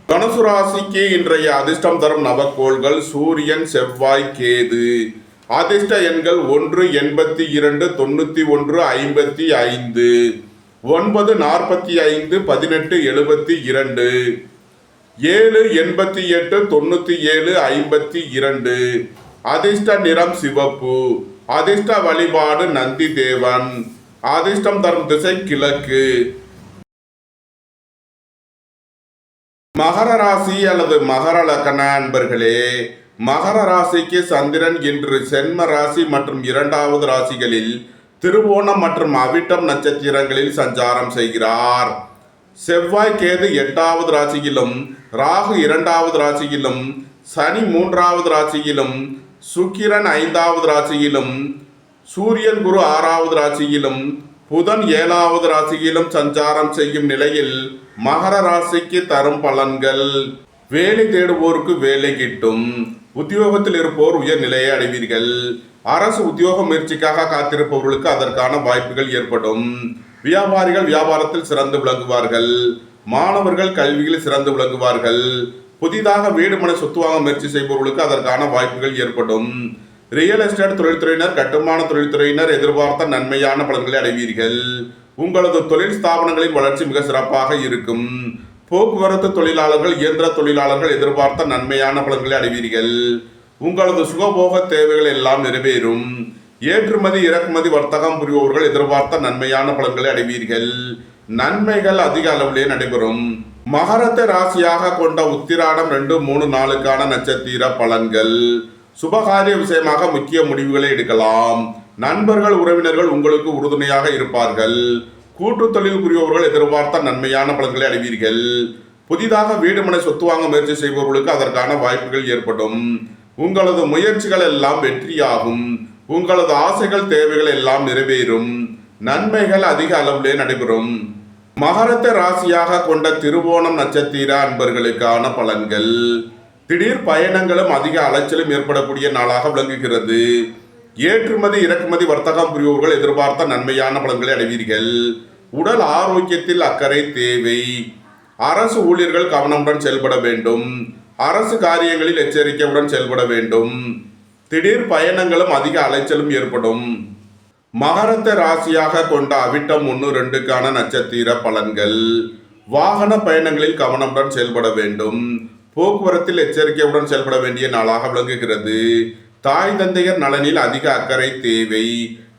Speaker 1: தனுசு ராசிக்கு இன்றைய அதிர்ஷ்டம் தரும் நவக்கோள்கள் சூரியன், செவ்வாய், கேது. அதிர்ஷ்ட எண்கள் 1, 82, 91, 55, 9, 45, 18, 72, 7, 88, 97, 52. அதிர்ஷ்ட நிறம் சிவப்பு. அதிர்ஷ்ட வழிபாடு நந்தி தேவன். அதிர்ஷ்டம் தரும் திசை கிழக்கு. மகர ராசி அல்லது மகர லக்கண அன்பர்களே, மகர ராசிக்கு சந்திரன் இன்று சென்ம ராசி மற்றும் 2வது ராசிகளில் திருவோணம் மற்றும் அவிட்டம் நட்சத்திரங்களில் சஞ்சாரம் செய்கிறார். செவ்வாய் கேது 8வது ராசியிலும், ராகு 2வது ராசியிலும், சனி 3வது ராசியிலும், சுக்கிரன் 5வது ராசியிலும், சூரியன் குரு 6வது ராசியிலும், புதன் 7வது ராசியிலும் சஞ்சாரம் செய்யும் நிலையில் மகர ராசிக்கு தரும் பலன்கள். வேலை தேடுவோருக்கு வேலை கிட்டும். உத்தியோகத்தில் இருப்போர் உயர் நிலையை அடைவீர்கள். அரசு உத்தியோக முயற்சிக்காக காத்திருப்பவர்களுக்கு அதற்கான வாய்ப்புகள் ஏற்படும். வியாபாரிகள் வியாபாரத்தில் சிறந்து விளங்குவார்கள். மாணவர்கள் கல்வியில் சிறந்து விளங்குவார்கள். புதிதாக வீடு மனை சொத்து வாங்க முயற்சி செய்பவர்களுக்கு அதற்கான வாய்ப்புகள் ஏற்படும். ரியல் எஸ்டேட் தொழில்துறையினர், கட்டுமான தொழில்துறையினர் எதிர்பார்த்த நன்மையான பலன்களை அடைவீர்கள். உங்களது தொழில் ஸ்தாபனங்களின் வளர்ச்சி மிக சிறப்பாக இருக்கும். போக்குவரத்து தொழிலாளர்கள், இயந்திர தொழிலாளர்கள் எதிர்பார்த்த நன்மையான பலன்களை அடைவீர்கள். உங்களது சுகபோக தேவைகள் எல்லாம் நிறைவேறும். ஏற்றுமதி இறக்குமதி வர்த்தகம் புரிபவர்கள் எதிர்பார்த்த நன்மையான பலன்களை அடைவீர்கள். நன்மைகள் அதிக அளவிலே நடைபெறும். மகரத்தை ராசியாக கொண்ட உத்திராடம் 2, 3, 4க்கான நட்சத்திர பலன்கள். சுபகாரிய விஷயமாக முக்கிய முடிவுகளை எடுக்கலாம். நண்பர்கள் உறவினர்கள் உங்களுக்கு உறுதுணையாக இருப்பார்கள். கூட்டு தொழில் புரிபவர்கள் எதிர்பார்த்த நன்மையான பலன்களை அடைவீர்கள். புதிதாக வீடு மனை சொத்து வாங்க முயற்சி செய்பவர்களுக்கு அதற்கான வாய்ப்புகள் ஏற்படும். உங்களது முயற்சிகள் எல்லாம் வெற்றியாகும். உங்களது ஆசைகள் தேவைகள் எல்லாம் நிறைவேறும். நன்மைகள் அதிக அளவிலே நடைபெறும். மகரத்தை ராசியாக கொண்ட திருவோணம் நட்சத்திர அன்பர்களுக்கான பலன்கள். திடீர் பயணங்களும் அதிக அலைச்சலும் ஏற்படக்கூடிய நாளாக விளங்குகிறது. ஏற்றுமதி இறக்குமதி வர்த்தகம் புரிபவர்கள் எதிர்பார்த்த நன்மையான பலன்களை அடைவீர்கள். உடல் ஆரோக்கியத்தில் அக்கறை தேவை. அரசு ஊழியர்கள் கவனமுடன் செயல்பட வேண்டும். அரசு காரியங்களில் எச்சரிக்கையுடன் செயல்பட வேண்டும். திடீர் பயணங்களும் அதிக அலைச்சலும் ஏற்படும். மகரத்தை ராசியாக கொண்ட அவிட்டம் 1-2க்கான நட்சத்திர பலன்கள். வாகன பயணங்களில் கவனமுடன் செயல்பட வேண்டும். போக்குவரத்தில் எச்சரிக்கையுடன் செயல்பட வேண்டிய நாளாக விளங்குகிறது. தாய் தந்தையர் நலனில் அதிக அக்கறை தேவை.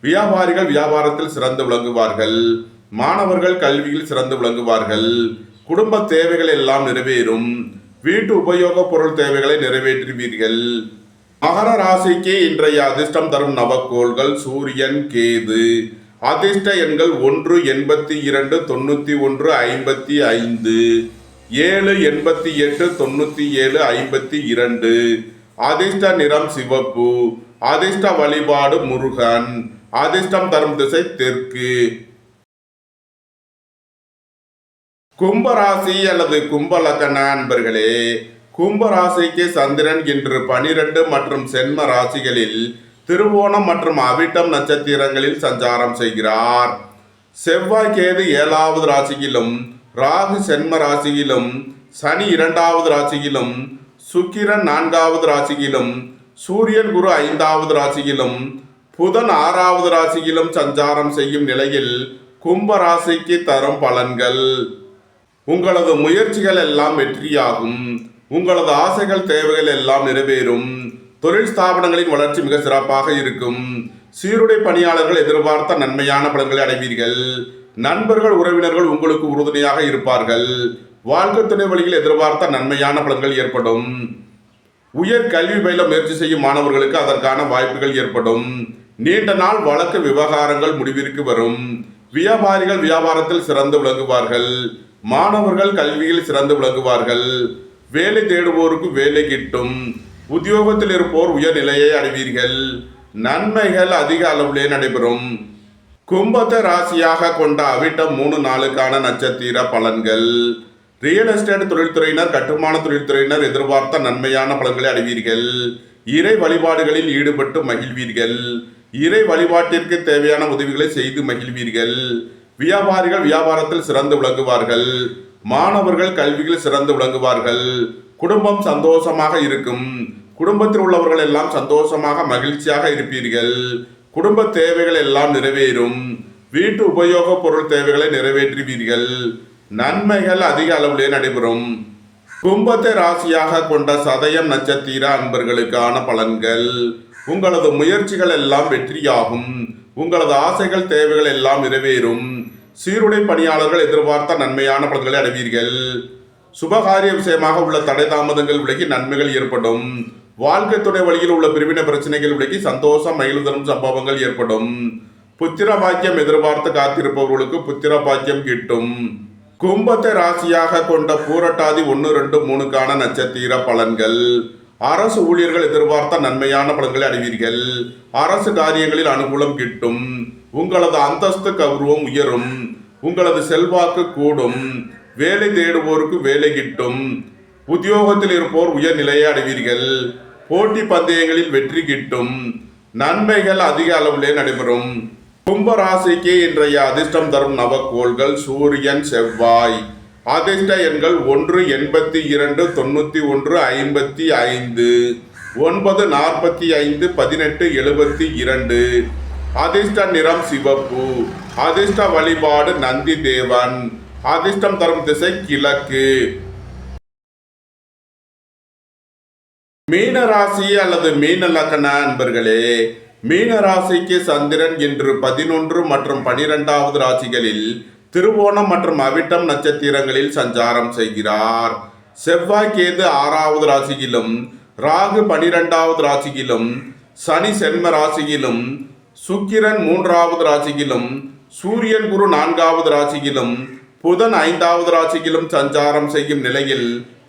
Speaker 1: வியாபாரிகள் வியாபாரத்தில் சிறந்து விளங்குவார்கள். மாணவர்கள் கல்வியில் சிறந்து விளங்குவார்கள். குடும்ப தேவைகள் எல்லாம் நிறைவேறும். வீட்டு உபயோக பொருள் தேவைகளை நிறைவேற்றுவீர்கள். மகர ராசிக்கு இன்றைய அதிர்ஷ்டம் தரும் நவக்கோள்கள் சூரியன், கேது. அதிர்ஷ்ட எண்கள் 1, 82, 91, 55, 7, 88, 97, 52. அதிர்ஷ்ட நிறம் சிவப்பு. அதிர்ஷ்ட வழிபாடு முருகன். அதிர்ஷ்டம் தரும் திசை தெற்கு. கும்பராசி அல்லது கும்பலக்கண அன்பர்களே, கும்பராசிக்கு சந்திரன் இன்று 12 மற்றும் சென்ம ராசிகளில் திருவோணம் மற்றும் அவிட்டம் நட்சத்திரங்களில் சஞ்சாரம் செய்கிறார். செவ்வாய் கேது 7வது ராசியிலும், ராகு சென்ம ராசியிலும், சனி 2வது ராசியிலும், சுக்கிரன் 4வது ராசியிலும், சூரியன் குரு 5வது ராசியிலும், புதன் 6வது ராசியிலும் சஞ்சாரம் செய்யும் நிலையில் கும்பராசிக்கு தரும் பலன்கள். உங்களது முயற்சிகள் எல்லாம் வெற்றியாகும். உங்களது ஆசைகள் தேவைகள் எல்லாம் நிறைவேறும். தொழில் ஸ்தாபனங்களின் வளர்ச்சி மிக சிறப்பாக இருக்கும். சீருடை பணியாளர்கள் எதிர்பார்த்த நன்மையான பலன்களை அடைவீர்கள். நண்பர்கள் உறவினர்கள் உங்களுக்கு உறுதுணையாக இருப்பார்கள். வாழ்க்கை துணை வழியில் எதிர்பார்த்த நன்மையான பலன்கள் ஏற்படும். உயர் கல்வி பயில முயற்சி செய்யும் மாணவர்களுக்கு அதற்கான வாய்ப்புகள் ஏற்படும். நீண்ட நாள் வழக்கு விவகாரங்கள் முடிவிற்கு வரும். வியாபாரிகள் வியாபாரத்தில் சிறந்து விளங்குவார்கள். மாணவர்கள் கல்வியில் சிறந்து விளங்குவார்கள். வேலை தேடுவோருக்கு வேலை கிட்டும். உத்தியோகத்தில் இருப்போர் உயர்நிலையை அடைவீர்கள். நன்மைகள் அதிக அளவிலே நடைபெறும். கும்பத்தை ராசியாக கொண்ட அவிட்டம் 3-4க்கான நட்சத்திர பலன்கள். ரியல் எஸ்டேட் தொழில்துறையினர், கட்டுமான தொழில்துறையினர் எதிர்பார்த்த நன்மையான பலன்களை அடைவீர்கள். இறை வழிபாடுகளில் ஈடுபட்டு மகிழ்வீர்கள். இறை வழிபாட்டிற்கு தேவையான உதவிகளை செய்து மகிழ்வீர்கள். வியாபாரிகள் வியாபாரத்தில் சிறந்து விளங்குவார்கள். மாணவர்கள் கல்வியில் சிறந்து விளங்குவார்கள். குடும்பம் சந்தோஷமாக இருக்கும். குடும்பத்தில் உள்ளவர்கள் எல்லாம் சந்தோஷமாக மகிழ்ச்சியாக இருப்பீர்கள். குடும்ப தேவைகள் எல்லாம் நிறைவேறும். வீட்டு உபயோக பொருள் தேவைகளை நிறைவேற்றுவீர்கள். நன்மைகள் அதிக அளவிலே நடைபெறும். கும்பத்தை ராசியாக கொண்ட சதயம் நட்சத்திர அன்பர்களுக்கான பலன்கள். உங்களது முயற்சிகள் எல்லாம் வெற்றியாகும். உங்களது ஆசைகள் தேவைகள் எல்லாம் நிறைவேறும். சீருடை பணியாளர்கள் எதிர்பார்த்த நன்மையான பலன்களை அடைவீர்கள். சுபகாரிய விஷயமாக உள்ள தடை தாமதங்கள் விலகி நன்மைகள் ஏற்படும். வாழ்க்கை துணை வழியில் உள்ள பிரிவினை பிரச்சனைகள் விலகி சந்தோஷம் மகிழ்வு தரும் சம்பவங்கள் ஏற்படும். புத்திர பாக்கியம் எதிர்பார்த்து காத்திருப்பவர்களுக்கு புத்திர பாக்கியம் கிட்டும். கும்பத்தை ராசியாக கொண்ட பூரட்டாதி 1, 2, 3க்கான நட்சத்திர பலன்கள். அரசு ஊழியர்கள் எதிர்பார்த்த நன்மையான பலன்களை அடைவீர்கள். அரசு காரியங்களில் அனுகூலம் கிட்டும். உங்களது அந்தஸ்து கௌரவம் உயரும். உங்களது செல்வாக்கு கூடும். வேலை தேடுவோருக்கு வேலை கிட்டும். உத்தியோகத்தில் இருப்போர் உயர்நிலையை அடைவீர்கள். போட்டி பந்தயங்களில் வெற்றி கிட்டும். நன்மைகள் அதிக அளவிலே நடைபெறும். கும்பராசிக்கு இன்றைய அதிர்ஷ்டம் தரும் நவக்கோள்கள் சூரியன், செவ்வாய். அதிர்ஷ்ட எண்கள் 1, 82, 91, 55, 9, 45, 18, 72. அதிர்ஷ்ட நிறம் சிவப்பு. அதிர்ஷ்ட வழிபாடு நந்தி தேவன். அதிர்ஷ்டம் தரும் திசை கிழக்கு. மீனராசி அல்லது மீன லக்ன அன்பர்களே, மீனராசிக்கு சந்திரன் இன்று 11 மற்றும் 12வது ராசிகளில் திருவோணம் மற்றும் அவிட்டம் நட்சத்திரங்களில் சஞ்சாரம் செய்கிறார். செவ்வாய் கேது 6வது ராசியிலும், ராகு 12வது ராசியிலும், சனி சென்ம ராசியிலும், சுக்கிரன் 3வது ராசியிலும், சூரியன் குரு 4வது ராசியிலும், புதன் 5வது ராசியிலும் சஞ்சாரம் செய்யும் நிலையில்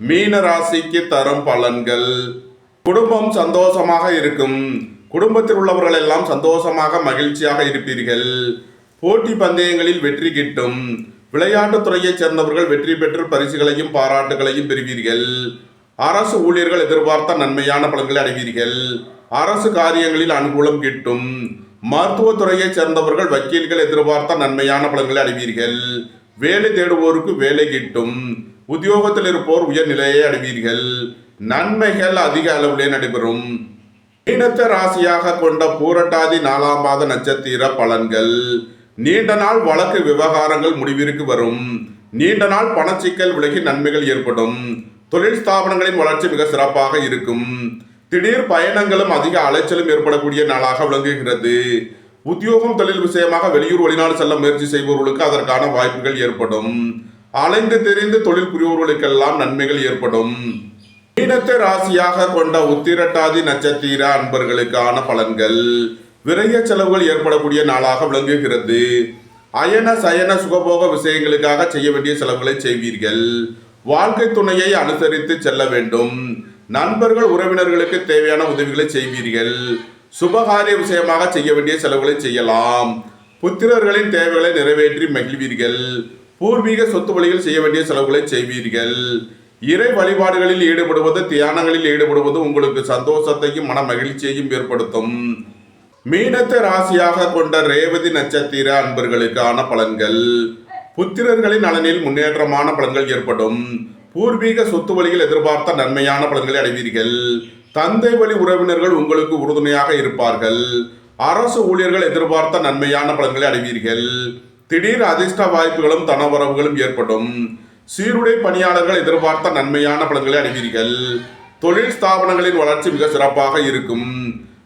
Speaker 1: மீன ராசிக்கு தரும் பலன்கள். குடும்பம் சந்தோஷமாக இருக்கும். குடும்பத்தில் உள்ளவர்கள் எல்லாம் சந்தோஷமாக மகிழ்ச்சியாக இருப்பீர்கள். போட்டி பந்தயங்களில் வெற்றி கிட்டும். விளையாட்டுத் துறையைச் சேர்ந்தவர்கள் வெற்றி பெற்று பரிசுகளையும் பாராட்டுகளையும் பெறுவீர்கள். அரசு ஊழியர்கள் எதிர்பார்த்த நன்மையான பலன்களை அடைவீர்கள். அரசு காரியங்களில் அனுகூலம் கிட்டும். மருத்துவ துறையைச் சேர்ந்தவர்கள் வக்கீல்கள் எதிர்பார்த்த நன்மையான பலன்களை அடைவீர்கள். வேலை தேடுவோருக்கு வேலை கிட்டும். உத்தியோகத்தில் இருப்போர் உயர்நிலையை அடைவீர்கள். நன்மைகள் அதிக அளவிலே நடைபெறும். மீனத்தை ராசியாக கொண்ட பூரட்டாதி 4ஆம் பாத நட்சத்திர பலன்கள். நீண்ட நாள் வழக்கு விவகாரங்கள் முடிவிற்கு வரும். நீண்ட நாள் பணச்சிக்கல் விலகி நன்மைகள் ஏற்படும். தொழில் ஸ்தாபனங்களின் வளர்ச்சி மிக சிறப்பாக இருக்கும். திடீர் பயணங்களும் அதிக அலைச்சலும் ஏற்படக்கூடிய நாளாக விளங்குகிறது. உத்தியோகம் தொழில் விஷயமாக வெளியூர் வெளிநாடு செல்ல முயற்சி செய்பவர்களுக்கு அதற்கான வாய்ப்புகள் ஏற்படும். அலைந்து தெரிந்து தொழில் புரிபவர்களுக்கெல்லாம் நன்மைகள் ஏற்படும். மீனத்தை ராசியாக கொண்ட உத்திரட்டாதி நட்சத்திர அன்பர்களுக்கான பலன்கள். விரைய செலவுகள் ஏற்படக்கூடிய நாளாக விளங்குகிறது. அயன சயன சுகபோக விஷயங்களுக்காக செய்ய வேண்டிய செலவுகளை செய்வீர்கள். வாழ்க்கை துணையை அனுசரித்து செல்ல வேண்டும். நண்பர்கள் உறவினர்களுக்கு தேவையான உதவிகளை செய்வீர்கள். சுபகாரிய விஷயமாக செய்ய வேண்டிய செலவுகளை செய்யலாம். புத்திரர்களின் தேவைகளை நிறைவேற்றி மகிழ்வீர்கள். பூர்வீக சொத்து வழியில் செய்ய வேண்டிய செலவுகளை செய்வீர்கள். இறை வழிபாடுகளில் ஈடுபடுவது, தியானங்களில் ஈடுபடுவது உங்களுக்கு சந்தோஷத்தையும் மன மகிழ்ச்சியையும் ஏற்படுத்தும். மீனத்தை ராசியாக கொண்ட ரேவதி நட்சத்திர அன்பர்களுக்கான பலன்கள். புத்திரர்களின் நலனில் முன்னேற்றமான பலன்கள் ஏற்படும். பூர்வீக சொத்து வழியில் எதிர்பார்த்த நன்மையான பலன்களை அடைவீர்கள். தந்தை வழி உறவினர்கள் உங்களுக்கு உறுதுணையாக இருப்பார்கள். அரசு ஊழியர்கள் எதிர்பார்த்த நன்மையான பலன்களை அடைவீர்கள். திடீர் அதிர்ஷ்ட வாய்ப்புகளும் தனவரவுகளும் ஏற்படும். சீருடை பணியாளர்கள் எதிர்பார்த்த நன்மையான பலன்களை அடைவீர்கள். தொழில் ஸ்தாபனங்களின் வளர்ச்சி மிக சிறப்பாக இருக்கும்.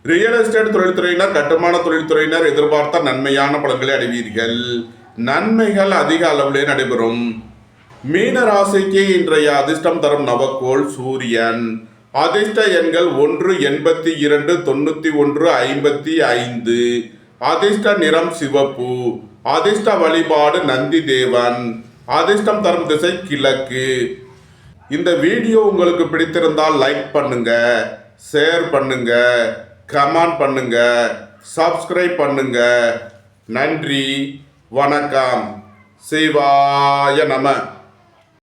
Speaker 1: ரியல் எஸ்டேட் தொழில்துறையினர், கட்டுமான தொழில்துறையினர் எதிர்பார்த்த நன்மையான பலன்களை அடைவீர்கள். நன்மைகள் அதிக அளவிலே நடைபெறும். மீன ராசிக்கு இன்றைய அதிர்ஷ்டம் தரும் நவக்கோள் சூரியன். அதிர்ஷ்ட எண்கள் 1, 82, 91, 55. அதிர்ஷ்ட நிறம் சிவப்பு. அதிர்ஷ்ட வழிபாடு நந்தி தேவன். அதிர்ஷ்டம் தரும் திசை கிழக்கு. இந்த வீடியோ உங்களுக்கு பிடித்திருந்தால் லைக் பண்ணுங்க, ஷேர் பண்ணுங்க, கமெண்ட் பண்ணுங்க, சப்ஸ்கிரைப் பண்ணுங்க. நன்றி, வணக்கம். சிவாய நம.